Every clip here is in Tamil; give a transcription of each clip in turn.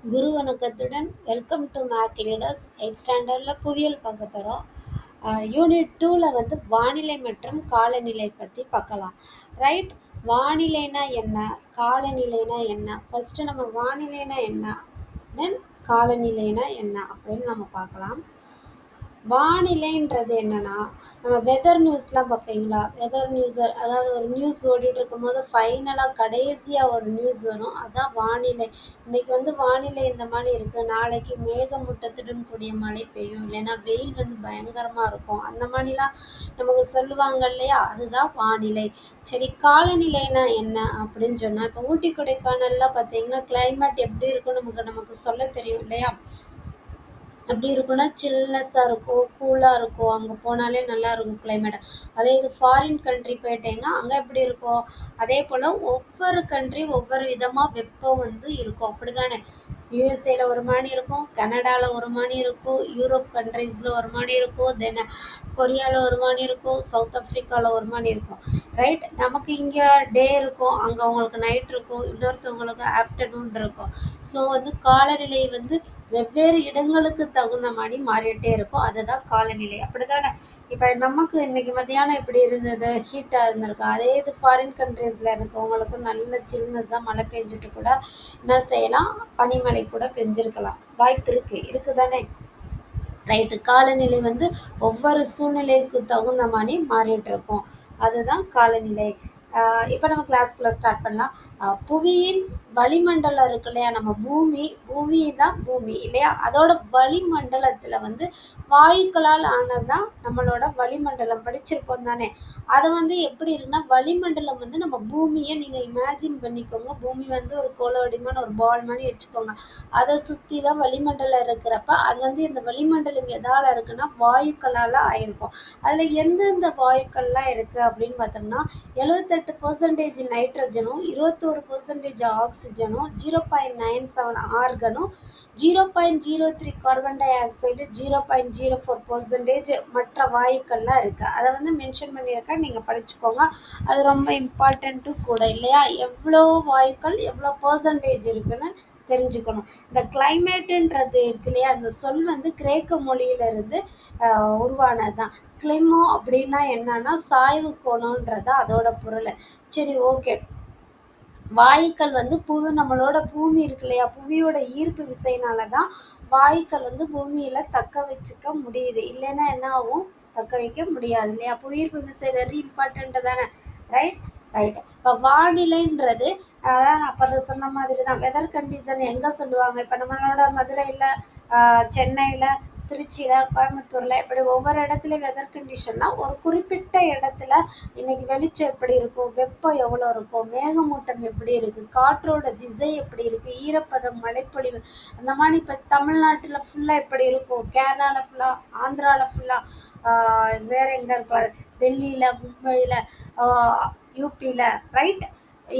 குரு வணக்கத்துடன் welcome to make leaders eight ஸ்டாண்டர்டில் புவியியல் பார்க்க போகிறோம். யூனிட் 2ல் வந்து வானிலை மற்றும் காலநிலை பற்றி பார்க்கலாம். ரைட், வானிலைனா என்ன, காலநிலைனா என்ன? ஃபஸ்ட்டு நம்ம வானிலைனா என்ன, தென் காலநிலைனா என்ன அப்படின்னு நம்ம பார்க்கலாம். வானிலைன்றது என்னன்னா, நம்ம வெதர் நியூஸ்லாம் பார்ப்பீங்களா? வெதர் நியூஸ், அதாவது ஒரு நியூஸ் ஓடிட்டு இருக்கும்போது ஃபைனலாக கடைசியாக ஒரு நியூஸ் வரும், அதான் வானிலை. இன்னைக்கு வந்து வானிலை இந்த மாதிரி இருக்குது, நாளைக்கு மேகமூட்டத்துடன் கூடிய மழை பெய்யும், இல்லைன்னா வெயில் வந்து பயங்கரமாக இருக்கும், அந்த மாதிரிலாம் நமக்கு சொல்லுவாங்க இல்லையா? அதுதான் வானிலை. சரி, காலநிலைனா என்ன அப்படின்னு சொன்னால், இப்போ ஊட்டி கொடைக்கானல்லாம் பார்த்தீங்கன்னா கிளைமேட் எப்படி இருக்குன்னு நமக்கு சொல்ல தெரியும் இல்லையா? அப்படி இருக்குன்னா சில்னஸ்ஸாக இருக்கும், கூலாக இருக்கும், அங்கே போனாலே நல்லா இருக்கும் கிளைமேட். அதே இது ஃபாரின் கண்ட்ரி போயிட்டேன்னா அங்கே எப்படி இருக்கும்? அதே போல் ஒவ்வொரு கண்ட்ரி ஒவ்வொரு விதமாக வெப்பம் வந்து இருக்கும், அப்படி தானே? யூஎஸ்ஏல ஒரு மாதிரி இருக்கும், கனடாவில் ஒரு மாதிரி இருக்கும், யூரோப் கண்ட்ரீஸில் ஒரு மாதிரி இருக்கும், தென் கொரியாவில் ஒரு மாதிரி இருக்கும், சவுத் ஆஃப்ரிக்காவில் ஒரு மாதிரி இருக்கும். ரைட், நமக்கு இங்கே டே இருக்கும், அங்கே அவங்களுக்கு நைட் இருக்கும், இன்னொருத்தவங்களுக்கு ஆஃப்டர்நூன் இருக்கும். ஸோ வந்து காலநிலை வந்து வெவ்வேறு இடங்களுக்கு தகுந்த மாதிரி மாறிட்டே இருக்கும், அதுதான் காலநிலை, அப்படிதானே? இப்போ நமக்கு இன்னைக்கு மத்தியானம் எப்படி இருந்தது, ஹீட்டாக இருந்திருக்கு. அதே இது ஃபாரின் கண்ட்ரீஸில் இருக்கவங்களுக்கு நல்ல சில்னஸாக மழை பெஞ்சிட்டு கூட என்ன செய்யலாம், பனிமழை கூட பெஞ்சிருக்கலாம், வாய்ப்பு இருக்குது தானே? ரைட்டு, காலநிலை வந்து ஒவ்வொரு சூழ்நிலைக்கு தகுந்த மாதிரி மாறிட்டு இருக்கும், அதுதான் காலநிலை. இப்போ நம்ம கிளாஸ்க்குள்ளே ஸ்டார்ட் பண்ணலாம். புவியின் வளிமண்டலம் இருக்கு இல்லையா, நம்ம பூமி தான் பூமி இல்லையா, அதோட வளிமண்டலத்தில் வந்து வாயுக்களால் ஆனது தான் நம்மளோட வளிமண்டலம், படிச்சிருப்போம் தானே? அதை வந்து எப்படி இருக்குன்னா, வளிமண்டலம் வந்து நம்ம பூமியை நீங்கள் இமேஜின் பண்ணிக்கோங்க, பூமி வந்து ஒரு கோள வடிவமான ஒரு பால் மாதிரி வச்சுக்கோங்க, அதை சுற்றி தான் வளிமண்டலம் இருக்கிறப்ப அது வந்து இந்த வளிமண்டலம் எதால் இருக்குன்னா வாயுக்களால் ஆயிருக்கும். அதில் எந்தெந்த வாயுக்கள்லாம் இருக்குது அப்படின்னு பார்த்தோம்னா, 78% நைட்ரஜனும், 21% ஆக்சிஜனும், 0.97 ஆர்கனும், 0.03 கார்பன் டை ஆக்சைடு, 0.04% மற்ற வாயுக்கள்லாம் இருக்குது. அதை வந்து மென்ஷன் பண்ணியிருக்கேன், நீங்கள் படிச்சுக்கோங்க, அது ரொம்ப இம்பார்ட்டண்ட்டும் கூட இல்லையா? எவ்வளோ வாயுக்கள் எவ்வளோ பர்சன்டேஜ் இருக்குன்னு தெரிஞ்சுக்கணும். இந்த கிளைமேட்டுன்றது இருக்கு இல்லையா, அந்த சொல் வந்து கிரேக்க மொழியிலிருந்து உருவானது தான். கிளிமோ அப்படின்னா என்னன்னா சாய்வு கோணம்ன்றது அதோட பொருள். சரி, ஓகே. வாயுக்கள் வந்து நம்மளோட பூமி இருக்கு இல்லையா, புவியோட ஈர்ப்பு விசையினால தான் வாயுக்கள் வந்து பூமியில் தக்க வச்சுக்க முடியுது, இல்லைன்னா என்ன ஆகும், தக்க வைக்க முடியாது இல்லையா? புவியீர்ப்பு விசை வெரி இம்பார்ட்டண்ட்டு தானே? ரைட். இப்போ வானிலைன்றது அதான் நான் அப்போ அதை சொன்ன மாதிரி தான். வெதர் கண்டிஷன் எங்கே சொல்லுவாங்க, இப்போ நம்மளோட மதுரையில், சென்னையில், திருச்சியில், கோயம்புத்தூரில், இப்படி ஒவ்வொரு இடத்துலையும் வெதர் கண்டிஷன்னா ஒரு குறிப்பிட்ட இடத்துல இன்னைக்கு வெளிச்சம் எப்படி இருக்கும், வெப்பம் எவ்வளோ இருக்கும், மேகமூட்டம் எப்படி இருக்குது, காற்றோட திசை எப்படி இருக்குது, ஈரப்பதம், மழைப்பொழிவு, அந்த மாதிரி. இப்போ தமிழ்நாட்டில் ஃபுல்லாக எப்படி இருக்கும், கேரளாவில் ஃபுல்லாக, ஆந்திராவில் ஃபுல்லாக, வேறு எங்கே இருக்கலாம், டெல்லியில், மும்பையில், யூபியில், ரைட்,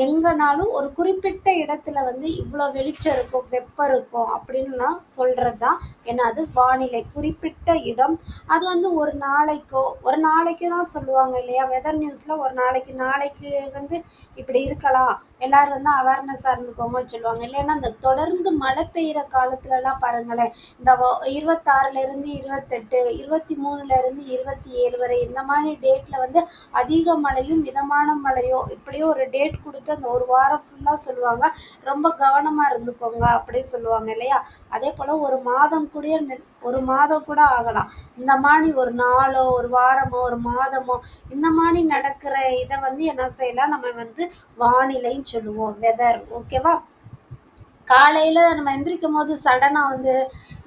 எங்கேனாலும் ஒரு குறிப்பிட்ட இடத்துல வந்து இவ்வளோ வெளிச்சம் இருக்கும், வெப்பம் இருக்கும் அப்படின்லாம் சொல்கிறது தான் என்னது, வானிலை. குறிப்பிட்ட இடம், அது வந்து ஒரு நாளைக்கு தான் சொல்லுவாங்க இல்லையா? வெதர் நியூஸில் ஒரு நாளைக்கு வந்து இப்படி இருக்கலாம், எல்லோரும் வந்து அவேர்னஸாக இருந்துக்கோங்கன்னு சொல்லுவாங்க. இல்லைன்னா இந்த தொடர்ந்து மழை பெய்கிற காலத்துலலாம் பாருங்களேன், இந்த 26லேருந்து 28, 23லேருந்து 27 வரை இந்த மாதிரி டேட்டில் வந்து அதிக மழையும் மிதமான மழையோ இப்படியோ ஒரு டேட் கொடுத்து அந்த ஒரு வாரம் ஃபுல்லாக சொல்லுவாங்க, ரொம்ப கவனமாக இருந்துக்கோங்க அப்படி சொல்லுவாங்க இல்லையா? அதே போல் ஒரு மாதம் கூட ஆகலாம், இந்த மாதிரி ஒரு நாளோ ஒரு வாரமோ ஒரு மாதமோ இந்த மாதிரி நடக்கிற இதை வந்து என்ன செய்யலாம், நம்ம வந்து வானிலைன்னு சொல்லுவோம், வெதர். ஓகேவா? காலையில் நம்ம எந்திரிக்கும் போது சடனாக வந்து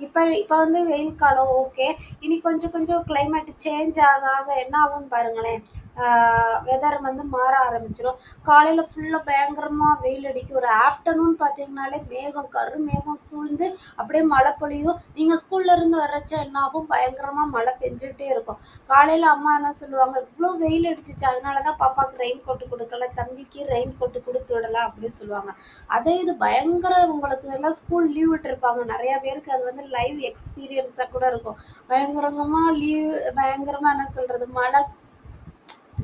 இப்போ வந்து வெயில் காலம், ஓகே, இனி கொஞ்சம் கிளைமேட் சேஞ்ச் ஆக என்ன ஆகும்னு பாருங்களேன், வெதர் வந்து மாற ஆரம்பிச்சிடும். காலையில் ஃபுல்லாக பயங்கரமாக வெயில் அடிக்கும், ஒரு ஆஃப்டர்நூன் பார்த்தீங்கனாலே கருமேகம் சூழ்ந்து அப்படியே மழை பொழியும். நீங்கள் ஸ்கூல்லேருந்து வர்றச்ச என்ன ஆகும், பயங்கரமாக மழை பெஞ்சிட்டே இருக்கும். காலையில் அம்மா என்ன சொல்லுவாங்க, இவ்வளோ வெயில் அடிச்சிச்சு, அதனால தான் பாப்பாவுக்கு ரெயின் கோட்டு கொடுக்கல, தம்பிக்கு ரெயின் கோட்டு கொடுத்து விடலாம் அப்படின்னு சொல்லுவாங்க. அதே இது பயங்கர, உங்களுக்கு எல்லாம் ஸ்கூல் லீவ் விட்டுருப்பாங்க, நிறையா பேருக்கு அது வந்து லைவ் எக்ஸ்பீரியன்ஸாக கூட இருக்கும். பயங்கரமாக என்ன சொல்கிறது, மழை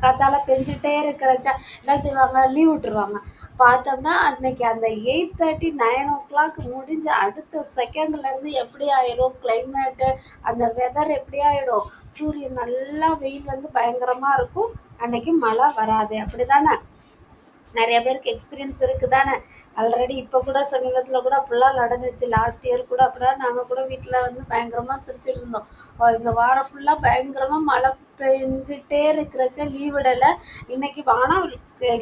காத்தால பெஞ்சிட்டே இருக்கிறச்சா என்ன செய்வாங்க, லீவ் விட்டுருவாங்க. பார்த்தோம்னா அன்னைக்கு அந்த 8:30 9 முடிஞ்ச அடுத்த செகண்ட்லேருந்து எப்படி ஆயிரும் கிளைமேட்டு, அந்த வெதர் எப்படி ஆயிடும், சூரியன் நல்லா வெயில் வந்து பயங்கரமாக இருக்கும். அன்னைக்கு மழை வராது. அப்படி தானே? நிறைய பேருக்கு எக்ஸ்பீரியன்ஸ் இருக்குது தானே? ஆல்ரெடி இப்போ கூட சமீபத்தில் கூட அப்படிலாம் நடந்துச்சு. லாஸ்ட் இயர் கூட அப்படிதான் நாங்கள் கூட வீட்டில் வந்து பயங்கரமாக சிரிச்சுட்டு இருந்தோம். இந்த வாரம் ஃபுல்லாக பயங்கரமாக மழை பெஞ்சிட்டே இருக்கிறச்ச லீவ் விடலை. இன்னைக்கு ஆனால்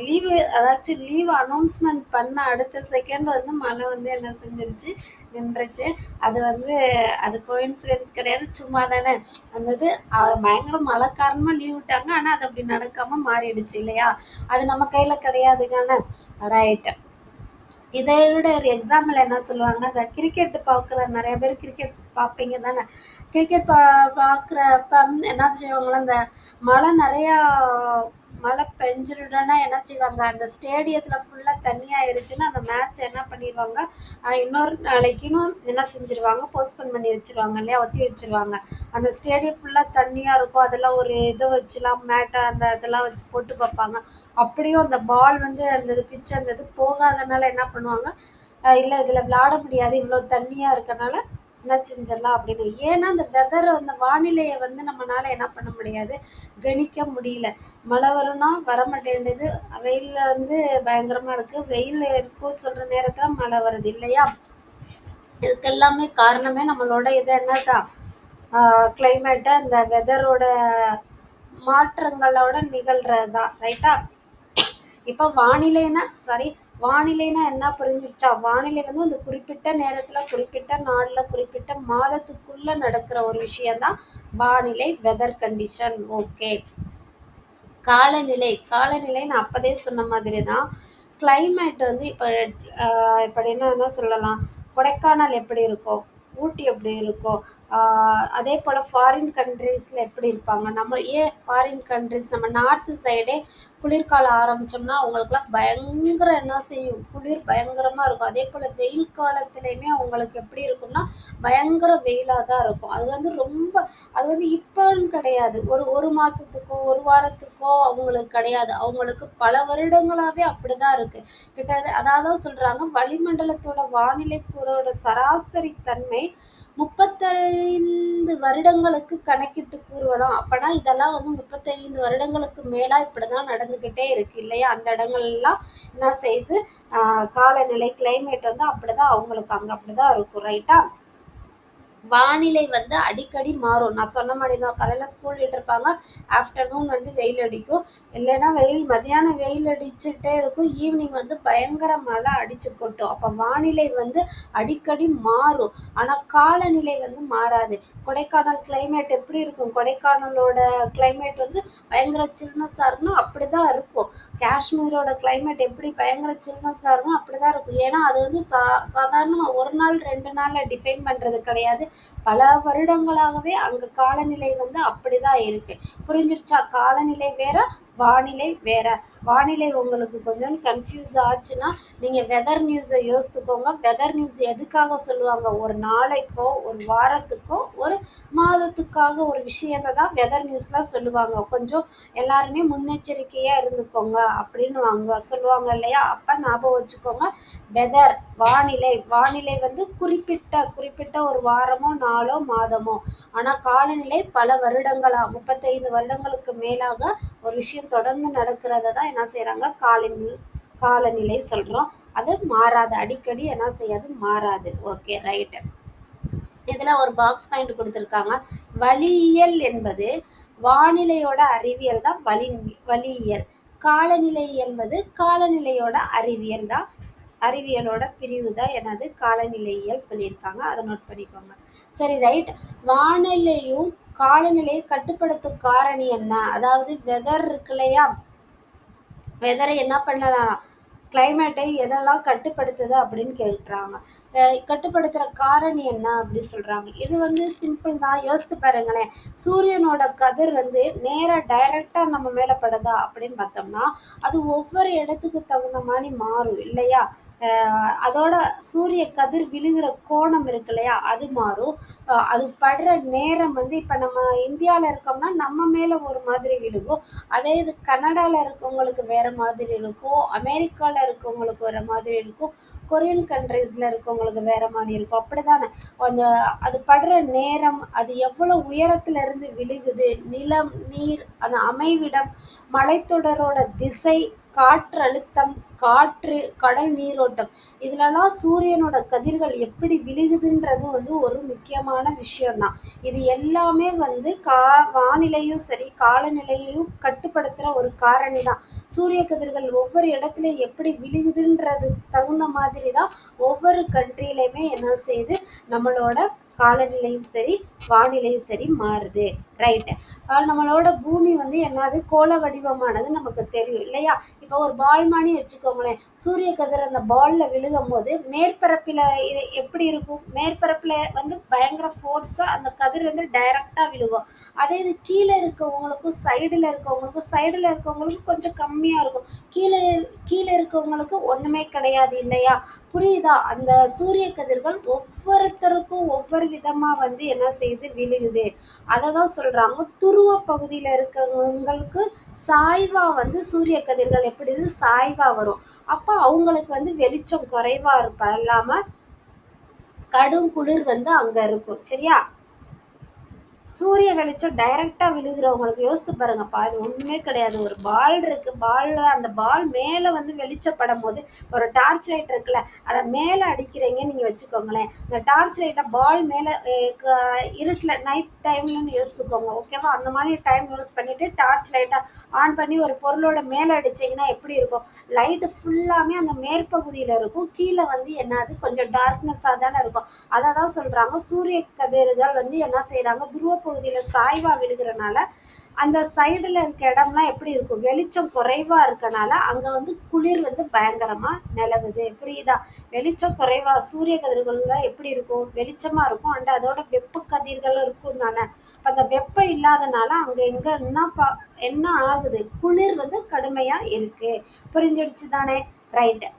லீவு, அதாச்சும் லீவ் அனௌன்ஸ்மெண்ட் பண்ண அடுத்த செகண்ட் வந்து மழை வந்து என்ன செஞ்சிருச்சு, நின்றுச்சு. அது வந்து அது கோயின்சிடென்ஸ் கிடையாது, சும்மா தானே. அந்த இது பயங்கர மழை காரணமாக லீவ் விட்டாங்க, ஆனால் அது அப்படி நடக்காமல் மாறிடுச்சு இல்லையா? அது நம்ம கையில் கிடையாதுக்கான. ரைட்டு. இதை விட ஒரு எக்ஸாம்பிள் என்ன சொல்லுவாங்கன்னா, இந்த கிரிக்கெட் பார்க்குற நிறைய பேர் கிரிக்கெட் பார்ப்பீங்க தானே? கிரிக்கெட் பார்க்குறப்ப என்ன செய்வாங்களா, இந்த மழை நிறையா மழை பெஞ்சிருடனா என்ன செய்வாங்க, அந்த ஸ்டேடியத்தில் ஃபுல்லாக தண்ணி ஆயிடுச்சுன்னா அந்த மேட்ச் என்ன பண்ணிடுவாங்க, இன்னொரு நாளைக்குன்னு என்ன செஞ்சுருவாங்க, போஸ்ட்போன் பண்ணி வச்சுருவாங்க இல்லையா, ஒத்தி வச்சுருவாங்க. அந்த ஸ்டேடியம் ஃபுல்லாக தண்ணியாக இருக்கும், அதெல்லாம் ஒரு இதை வச்சுலாம் மேட்டை அந்த இதெல்லாம் வச்சு போட்டு பார்ப்பாங்க. அப்படியும் அந்த பால் வந்து அந்த பிச் அந்த இது போகாதனால என்ன பண்ணுவாங்க, இல்லை இதில் விளையாட முடியாது இவ்வளோ தண்ணியாக இருக்கனால என்ன செஞ்சிடலாம் அப்படின்னு. ஏன்னா அந்த வெதரை, அந்த வானிலையை வந்து நம்மளால என்ன பண்ண முடியாது, கணிக்க முடியல. மழை வரும்னா வர மாட்டேங்குது, வெயிலில் வந்து பயங்கரமாக இருக்குது, வெயில் இருக்கும் சொல்கிற நேரத்தில் மழை வருது இல்லையா? இதுக்கெல்லாமே காரணமே நம்மளோட இது என்னதான், கிளைமேட்டை அந்த வெதரோட மாற்றங்களோட நிகழ்கிறது தான். ரைட்டா? இப்போ வானிலைனா என்ன புரிஞ்சிருச்சா? வானிலை வந்து அந்த குறிப்பிட்ட நேரத்தில், குறிப்பிட்ட நாளில், குறிப்பிட்ட மாதத்துக்குள்ளே நடக்கிற ஒரு விஷயந்தான் வானிலை, வெதர் கண்டிஷன். ஓகே. காலநிலை நான் அப்போதே சொன்ன மாதிரி தான். கிளைமேட் வந்து இப்போ இப்படி என்ன சொல்லலாம், கொடைக்கானல் எப்படி இருக்கும், ஊட்டி எப்படி இருக்கும், அதே போல் ஃபாரின் கண்ட்ரீஸில் எப்படி இருப்பாங்க, நம்ம ஏன் ஃபாரின் கண்ட்ரிஸ், நம்ம நார்த்து சைடே குளிர்காலம் ஆரம்பித்தோம்னா அவங்களுக்குலாம் பயங்கர என்ன செய்யும், குளிர் பயங்கரமாக இருக்கும். அதே போல் வெயில் காலத்துலேயுமே அவங்களுக்கு எப்படி இருக்கும்னா பயங்கர வெயிலாக தான் இருக்கும். அது வந்து ரொம்ப, அது வந்து இப்போன்னு கிடையாது, ஒரு மாதத்துக்கோ ஒரு வாரத்துக்கோ அவங்களுக்கு கிடையாது, அவங்களுக்கு பல வருடங்களாகவே அப்படி தான் இருக்குது. அதாவது சொல்கிறாங்க, வளிமண்டலத்தோட வானிலை கூறோட சராசரி தன்மை 35 வருடங்களுக்கு கணக்கிட்டு கூறுவலாம். அப்போனா இதெல்லாம் வந்து 35 வருடங்களுக்கு மேலா இப்படி தான் நடந்துக்கிட்டே இருக்கு இல்லையா? அந்த இடங்கள்லாம் என்ன செய்யுது, காலநிலை கிளைமேட் வந்து அப்படி தான் அவங்களுக்கு அங்கே அப்படி தான் இருக்கும். ரைட்டா? வானிலை வந்து அடிக்கடி மாறும். நான் சொன்ன மாதிரி தான், காலையில் ஸ்கூல் விட்டுருப்பாங்க, ஆஃப்டர்நூன் வந்து வெயில் அடிக்கும், இல்லைன்னா மதியானம் வெயில் அடிச்சுட்டே இருக்கும், ஈவினிங் வந்து பயங்கர மழை அடிச்சு கொட்டும். அப்போ வானிலை வந்து அடிக்கடி மாறும், ஆனால் காலநிலை வந்து மாறாது. கொடைக்கானல் கிளைமேட் எப்படி இருக்கும், கொடைக்கானலோட கிளைமேட் வந்து பயங்கர சில்னஸாக இருக்குன்னா அப்படி தான் இருக்கும். காஷ்மீரோட கிளைமேட் எப்படி பயங்கர சில்னஸாக இருக்கும் அப்படி தான் இருக்கும். ஏன்னா அது வந்து சாதாரணமாக ஒரு நாள் 2 நாளில் டிஃபைன் பண்ணுறது கிடையாது, பல வருடங்களாகவே அங்கே காலநிலை வந்து அப்படி தான் இருக்குது. புரிஞ்சிருச்சா? காலநிலை வேற, வானிலை வேற. வானிலை உங்களுக்கு கொஞ்சம் கன்ஃபியூஸ் ஆச்சுன்னா நீங்கள் வெதர் நியூஸை யோசித்துக்கோங்க. வெதர் நியூஸ் எதுக்காக சொல்லுவாங்க, ஒரு நாளைக்கோ ஒரு வாரத்துக்கோ ஒரு மாதத்துக்காக ஒரு விஷயத்தை தான் வெதர் நியூஸ்லாம் சொல்லுவாங்க. கொஞ்சம் எல்லாருமே முன்னெச்சரிக்கையாக இருந்துக்கோங்க அப்படின்னு சொல்லுவாங்க இல்லையா? அப்போ ஞாபகம் வச்சுக்கோங்க, வெதர் வானிலை வந்து குறிப்பிட்ட ஒரு வாரமோ நாளோ மாதமோ, ஆனால் காலநிலை பல வருடங்களா 35 வருடங்களுக்கு மேலாக ஒரு விஷயம் தொடர்ந்து நடக்கிறத தான் என்ன செய்கிறாங்க, காலநிலை சொல்கிறோம். அது மாறாது, அடிக்கடி என்ன செய்யாது, மாறாது. Okay, right. இதில் ஒரு பாக்ஸ் பாயிண்ட் கொடுத்துருக்காங்க. வளியியல் என்பது வானிலையோட அறிவியல் தான் வளியியல். காலநிலை என்பது காலநிலையோட அறிவியல் தான், அறிவியலோட பிரிவு தான் எனது காலநிலையியல் சொல்லியிருக்காங்க. அதை நோட் பண்ணிக்கோங்க. சரி, ரைட். வானிலையும் காலநிலையை கட்டுப்படுத்தும் காரணி என்ன, அதாவது வெதர் இருக்கு இல்லையா, வெதரை என்ன பண்ணலாம், கிளைமேட்டை எதெல்லாம் கட்டுப்படுத்துது அப்படின்னு கேட்குறாங்க. கட்டுப்படுத்துகிற காரணி என்ன அப்படி சொல்கிறாங்க. இது வந்து சிம்பிள் தான், யோசித்து பாருங்களேன். சூரியனோட கதிர் வந்து நேராக டைரெக்டாக நம்ம மேலே படுதா அப்படின்னு பார்த்தோம்னா அது ஒவ்வொரு இடத்துக்கு தகுந்த மாதிரி மாறும் இல்லையா? அதோட சூரிய கதிர் விழுகிற கோணம் இருக்கு இல்லையா, அது மாறும். அது படுற நேரம் வந்து இப்போ நம்ம இந்தியாவில் இருக்கோம்னா நம்ம மேலே ஒரு மாதிரி விழுகும். அதே இது கனடாவில் இருக்கவங்களுக்கு வேறு மாதிரி இருக்கும், அமெரிக்காவில் இருக்கவங்களுக்கு வேறு மாதிரி இருக்கும், கொரியன் கண்ட்ரீஸில் இருக்கவங்களுக்கு வேறு மாதிரி இருக்கும். அப்படி தானே அந்த அது படுற நேரம், அது எவ்வளோ உயரத்துல இருந்து விழுகுது, நிலம், நீர், அந்த அமைவிடம், மலைத்தொடரோட திசை, காற்றழுத்தம், காற்று, கடல் நீரோட்டம், இதுலலாம் சூரியனோட கதிர்கள் எப்படி விழுகுதுன்றது வந்து ஒரு முக்கியமான விஷயம்தான். இது எல்லாமே வந்து வானிலையும் சரி காலநிலையையும் கட்டுப்படுத்துகிற ஒரு காரணி தான். சூரிய கதிர்கள் ஒவ்வொரு இடத்துலையும் எப்படி விழுகுதுன்றது தகுந்த மாதிரி தான் ஒவ்வொரு கண்ட்ரிலையுமே என்ன செய்யுது, நம்மளோட காலநிலையும் சரி வானிலையும் சரி மாறுது. ரைட்டு. நம்மளோட பூமி வந்து என்னது கோள வடிவமானது நமக்கு தெரியும் இல்லையா. இப்போ ஒரு பால் மானி வச்சுக்கோங்களேன், சூரிய கதிர் அந்த பாலில் விழுகும் போது மேற்பரப்பில் இது எப்படி இருக்கும், மேற்பரப்பில் வந்து பயங்கர ஃபோர்ஸாக அந்த கதிர் வந்து டைரெக்டாக விழுகும். அதே இது கீழே இருக்கவங்களுக்கும் சைடில் இருக்கவங்களுக்கும் கொஞ்சம் கம்மியாக இருக்கும், கீழே கீழே இருக்கவங்களுக்கு ஒன்றுமே கிடையாது இல்லையா. புரியுதா. அந்த சூரிய கதிர்கள் ஒவ்வொருத்தருக்கும் ஒவ்வொரு விதமாக வந்து என்ன செய்யுது, விழுகுது. அதை தான் சொல்கிறாங்க, துருவ பகுதியில் இருக்கவங்களுக்கு சாய்வா வந்து சூரிய கதிர்கள் எப்படி சாய்வா வரும். அப்போ அவங்களுக்கு வந்து வெளிச்சம் குறைவா இல்லாமல் கடும் குளிர் வந்து அங்கே இருக்கும். சரியா. சூரிய வெளிச்சம் டைரெக்டாக விழுகிறவங்களுக்கு யோசித்து பாருங்கப்பா, அது ஒன்றுமே கிடையாது. ஒரு பால் இருக்குது, பாலில் அந்த பால் மேலே வந்து வெளிச்சப்படும் போது, ஒரு டார்ச் லைட் இருக்குல்ல, அதை மேலே அடிக்கிறீங்கன்னு நீங்கள் வச்சுக்கோங்களேன். இந்த டார்ச் லைட்டை பால் மேலே இருட்டில் நைட் டைம்லன்னு யோசித்துக்கோங்க, ஓகேவா. அந்த மாதிரி டைம் யூஸ் பண்ணிவிட்டு டார்ச் லைட்டை ஆன் பண்ணி ஒரு பொருளோட மேலே அடிச்சிங்கன்னா எப்படி இருக்கும், லைட்டு ஃபுல்லாமே அந்த மேற்பகுதியில் இருக்கும், கீழே வந்து என்னது கொஞ்சம் டார்க்னஸ்ஸாக தானே இருக்கும். அதை தான் சொல்கிறாங்க, சூரிய கதிர்கள் வந்து என்ன செய்கிறாங்க, துருவ பகுதியில் சாய்வாக விழுகிறனால அந்த சைடில் இருக்க இடம்லாம் எப்படி இருக்கும், வெளிச்சம் குறைவாக இருக்கனால அங்கே வந்து குளிர் வந்து பயங்கரமாக நிலவுது. புரியுதா. வெளிச்சம் குறைவாக சூரிய கதிர்கள்லாம் எப்படி இருக்கும், வெளிச்சமாக இருக்கும், அண்ட் அதோட வெப்ப கதிர்களும் இருக்கும் தானே. அந்த வெப்பம் இல்லாதனால அங்கே எங்கே என்ன ஆகுது, குளிர் வந்து கடுமையாக இருக்குது. புரிஞ்சிடுச்சு தானே. ரைட்டு.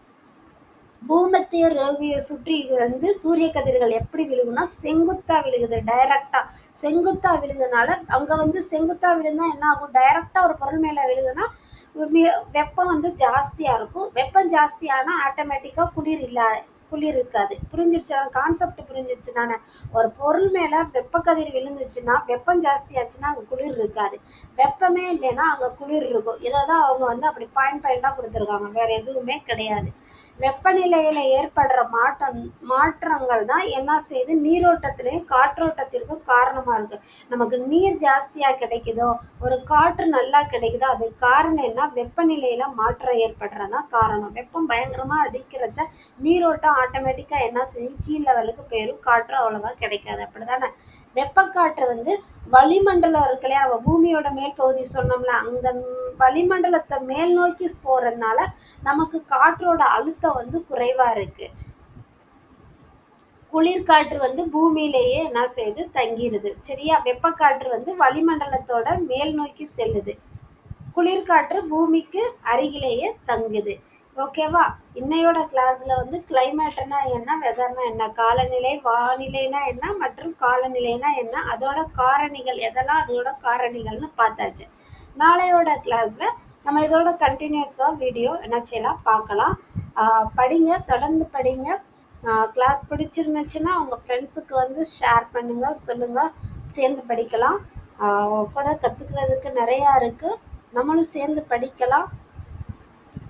பூமத்திய ரேகையை சுற்றி வந்து சூரிய கதிர்கள் எப்படி விழுகுனா செங்குத்தா விழுகுது, டைரக்டா செங்குத்தா விழுகுதுனால அங்கே வந்து செங்குத்தா விழுந்தா என்ன ஆகும், டைரக்டா ஒரு பொருள் மேலே விழுகுதுன்னா வெப்பம் வந்து ஜாஸ்தியாக இருக்கும். வெப்பம் ஜாஸ்தியானால் ஆட்டோமேட்டிக்காக குளிர் இருக்காது. புரிஞ்சிருச்சு கான்செப்ட், புரிஞ்சிருச்சு தானே. ஒரு பொருள் மேலே வெப்பக்கதிர் விழுந்துச்சுன்னா வெப்பம் ஜாஸ்தியாச்சுன்னா அங்கே குளிர் இருக்காது, வெப்பமே இல்லைன்னா அங்கே குளிர் இருக்கும். இதை தான் அவங்க வந்து அப்படி பாயிண்டாக கொடுத்துருக்காங்க, வேறு எதுவுமே கிடையாது. வெப்பநிலையில் ஏற்படுற மாற்றங்கள் தான் என்ன செய்யுது, நீரோட்டத்திலையும் காற்றோட்டத்திற்கும் காரணமாக இருக்குது. நமக்கு நீர் ஜாஸ்தியாக கிடைக்குதோ, ஒரு காற்று நல்லா கிடைக்குதோ, அது காரணம் என்ன, வெப்பநிலையில் மாற்றம் ஏற்படுறதான் காரணம். வெப்பம் பயங்கரமாக அடிக்கிறச்ச நீரோட்டம் ஆட்டோமேட்டிக்காக என்ன செய்யும், கீழ் லெவலுக்கு போயிடும், காற்று அவ்வளோவா கிடைக்காது. அப்படி தானே. வெப்பக்காற்று வந்து வளிமண்டலம் இருக்கு இல்லையா, நம்ம பூமியோட மேல் பகுதி சொன்னோம்ல, அந்த வளிமண்டலத்தை மேல் நோக்கி போகிறதுனால நமக்கு காற்றோட அழுத்தம் வந்து குறைவாக இருக்குது. குளிர்காற்று வந்து பூமியிலேயே என்ன செய்யுது, தங்கிடுது. சரியா. வெப்பக்காற்று வந்து வளிமண்டலத்தோட மேல் நோக்கி செல்லுது, குளிர்காற்று பூமிக்கு அருகிலேயே தங்குது. ஓகேவா. இன்னையோட கிளாஸில் வந்து கிளைமேட்னா என்ன, வெதர்னா என்ன, காலநிலை, வானிலைனா என்ன மற்றும் காலநிலைனா என்ன, அதோட காரணிகள் எதெல்லாம், அதோட காரணிகள்னு பார்த்தாச்சு. நாளையோட கிளாஸில் நம்ம இதோட கண்டினியூஸாக வீடியோ என்ன செய்யலாம் பார்க்கலாம். படிங்க, தொடர்ந்து படிங்க. கிளாஸ் பிடிச்சிருந்துச்சுன்னா உங்கள் ஃப்ரெண்ட்ஸுக்கு வந்து ஷேர் பண்ணுங்கள், சொல்லுங்கள், சேர்ந்து படிக்கலாம். கூட கற்றுக்கிறதுக்கு நிறையா இருக்குது, நம்மளும் சேர்ந்து படிக்கலாம்.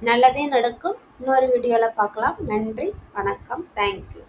நல்லதே நடக்கும். இன்னொரு வீடியோவில் பார்க்கலாம். நன்றி, வணக்கம், தேங்க்யூ.